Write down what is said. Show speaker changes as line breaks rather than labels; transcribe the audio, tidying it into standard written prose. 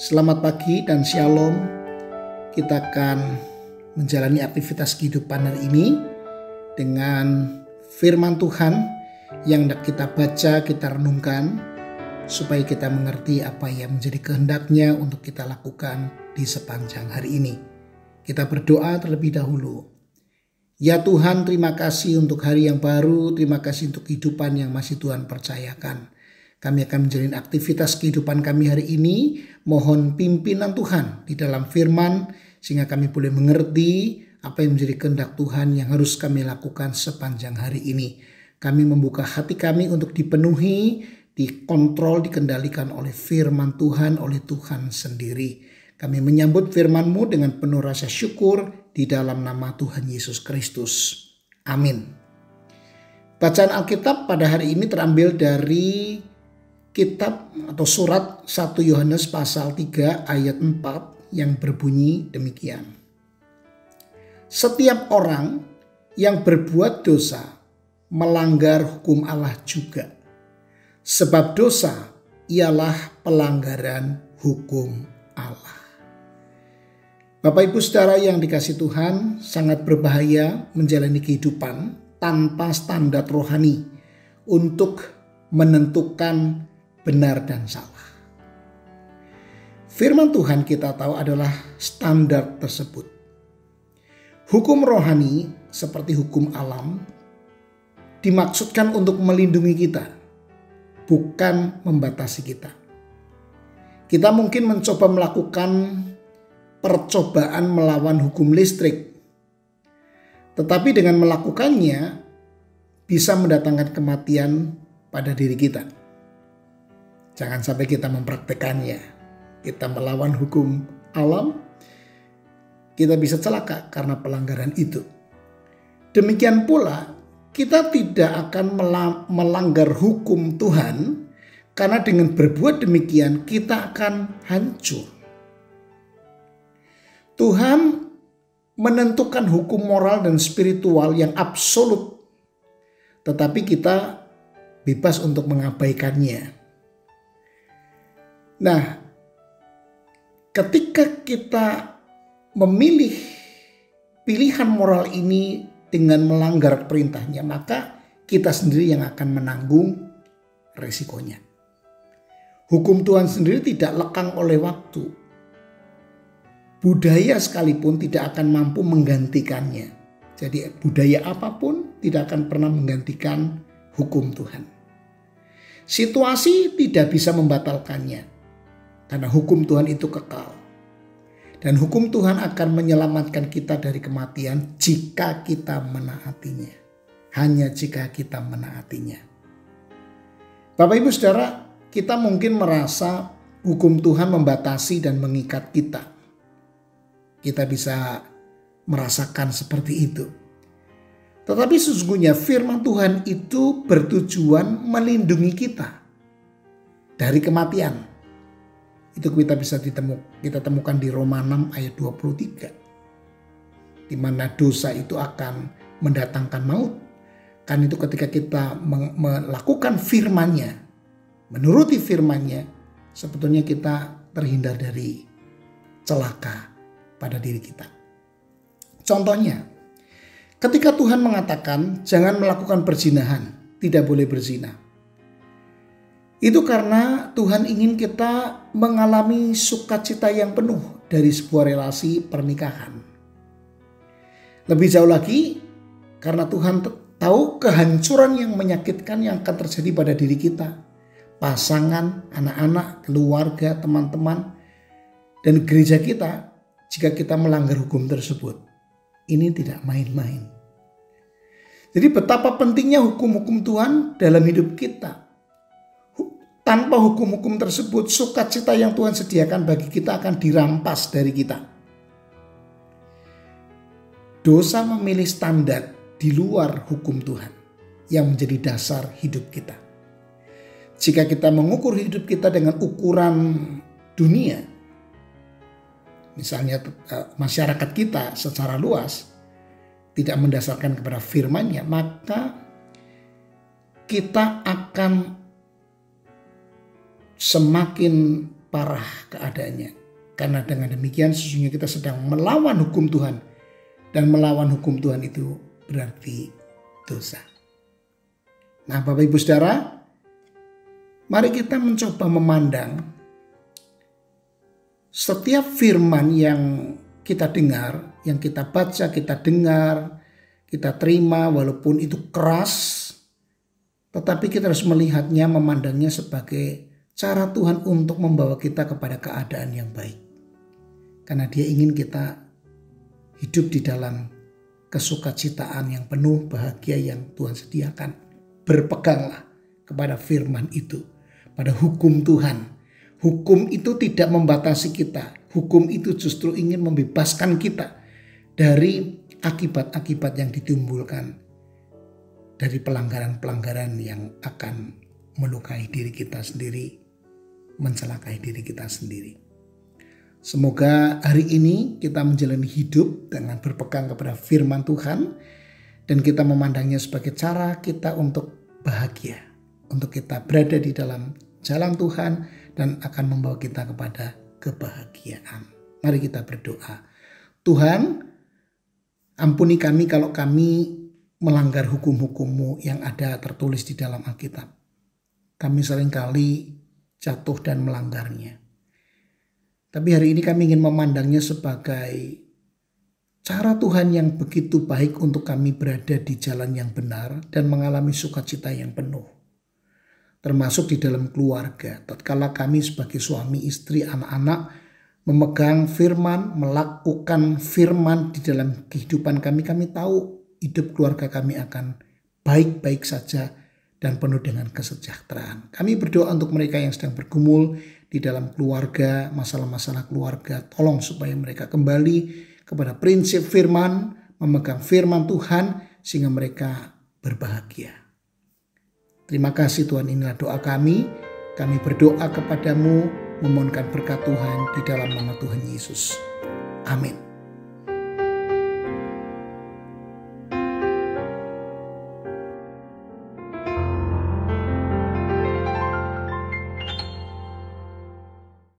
Selamat pagi dan shalom. Kita akan menjalani aktivitas kehidupan hari ini dengan firman Tuhan yang kita baca, kita renungkan, supaya kita mengerti apa yang menjadi kehendak-Nya untuk kita lakukan di sepanjang hari ini. Kita berdoa terlebih dahulu. Ya Tuhan, terima kasih untuk hari yang baru, terima kasih untuk kehidupan yang masih Tuhan percayakan. Kami akan menjalani aktivitas kehidupan kami hari ini. Mohon pimpinan Tuhan di dalam firman, sehingga kami boleh mengerti apa yang menjadi kehendak Tuhan yang harus kami lakukan sepanjang hari ini. Kami membuka hati kami untuk dipenuhi, dikontrol, dikendalikan oleh firman Tuhan, oleh Tuhan sendiri. Kami menyambut firman-Mu dengan penuh rasa syukur di dalam nama Tuhan Yesus Kristus. Amin. Bacaan Alkitab pada hari ini terambil dari kitab atau surat 1 Yohanes pasal 3 ayat 4 yang berbunyi demikian. Setiap orang yang berbuat dosa melanggar hukum Allah juga. Sebab dosa ialah pelanggaran hukum Allah. Bapak Ibu Saudara yang dikasihi Tuhan, sangat berbahaya menjalani kehidupan tanpa standar rohani untuk menentukan benar dan salah. Firman Tuhan kita tahu adalah standar tersebut. Hukum rohani seperti hukum alam dimaksudkan untuk melindungi kita, bukan membatasi kita. Kita mungkin mencoba melakukan percobaan melawan hukum listrik, tetapi dengan melakukannya bisa mendatangkan kematian pada diri kita. Jangan sampai kita mempraktekannya. Kita melawan hukum alam, kita bisa celaka karena pelanggaran itu. Demikian pula kita tidak akan melanggar hukum Tuhan, karena dengan berbuat demikian kita akan hancur. Tuhan menentukan hukum moral dan spiritual yang absolut, tetapi kita bebas untuk mengabaikannya. Nah, ketika kita memilih pilihan moral ini dengan melanggar perintahnya, maka kita sendiri yang akan menanggung resikonya. Hukum Tuhan sendiri tidak lekang oleh waktu. Budaya sekalipun tidak akan mampu menggantikannya. Jadi budaya apapun tidak akan pernah menggantikan hukum Tuhan. Situasi tidak bisa membatalkannya. Karena hukum Tuhan itu kekal. Dan hukum Tuhan akan menyelamatkan kita dari kematian jika kita menaatinya. Hanya jika kita menaatinya. Bapak Ibu Saudara, kita mungkin merasa hukum Tuhan membatasi dan mengikat kita. Kita bisa merasakan seperti itu. Tetapi sesungguhnya firman Tuhan itu bertujuan melindungi kita dari kematian. Itu kita bisa temukan di Roma 6 ayat 23. Di mana dosa itu akan mendatangkan maut. Kan itu ketika kita melakukan firman-Nya, menuruti firman-Nya, sebetulnya kita terhindar dari celaka pada diri kita. Contohnya, ketika Tuhan mengatakan jangan melakukan perzinahan, tidak boleh berzina. Itu karena Tuhan ingin kita mengalami sukacita yang penuh dari sebuah relasi pernikahan. Lebih jauh lagi, karena Tuhan tahu kehancuran yang menyakitkan yang akan terjadi pada diri kita. Pasangan, anak-anak, keluarga, teman-teman, dan gereja kita jika kita melanggar hukum tersebut. Ini tidak main-main. Jadi betapa pentingnya hukum-hukum Tuhan dalam hidup kita. Tanpa hukum-hukum tersebut, sukacita yang Tuhan sediakan bagi kita akan dirampas dari kita. Dosa memilih standar di luar hukum Tuhan yang menjadi dasar hidup kita. Jika kita mengukur hidup kita dengan ukuran dunia, misalnya masyarakat kita secara luas tidak mendasarkan kepada firman-Nya, maka kita akan semakin parah keadaannya. Karena dengan demikian sesungguhnya kita sedang melawan hukum Tuhan. Dan melawan hukum Tuhan itu berarti dosa. Nah Bapak Ibu Saudara, mari kita mencoba memandang setiap firman yang kita dengar, yang kita baca, kita dengar, kita terima walaupun itu keras. Tetapi kita harus melihatnya, memandangnya sebagai cara Tuhan untuk membawa kita kepada keadaan yang baik. Karena Dia ingin kita hidup di dalam kesukacitaan yang penuh, bahagia yang Tuhan sediakan. Berpeganglah kepada firman itu, pada hukum Tuhan. Hukum itu tidak membatasi kita. Hukum itu justru ingin membebaskan kita dari akibat-akibat yang ditimbulkan dari pelanggaran-pelanggaran yang akan melukai diri kita sendiri, mencelakai diri kita sendiri. Semoga hari ini kita menjalani hidup dengan berpegang kepada firman Tuhan dan kita memandangnya sebagai cara kita untuk bahagia, untuk kita berada di dalam jalan Tuhan dan akan membawa kita kepada kebahagiaan. Mari kita berdoa. Tuhan, ampuni kami kalau kami melanggar hukum-hukum-Mu yang ada tertulis di dalam Alkitab. Kami seringkali jatuh dan melanggarnya. Tapi hari ini kami ingin memandangnya sebagai cara Tuhan yang begitu baik untuk kami berada di jalan yang benar dan mengalami sukacita yang penuh. Termasuk di dalam keluarga. Tatkala kami sebagai suami, istri, anak-anak memegang firman, melakukan firman di dalam kehidupan kami tahu hidup keluarga kami akan baik-baik saja dan penuh dengan kesejahteraan. Kami berdoa untuk mereka yang sedang bergumul di dalam keluarga, masalah-masalah keluarga. Tolong supaya mereka kembali kepada prinsip firman, memegang firman Tuhan sehingga mereka berbahagia. Terima kasih Tuhan, inilah doa kami. Kami berdoa kepadamu, memohonkan berkat Tuhan di dalam nama Tuhan Yesus. Amin.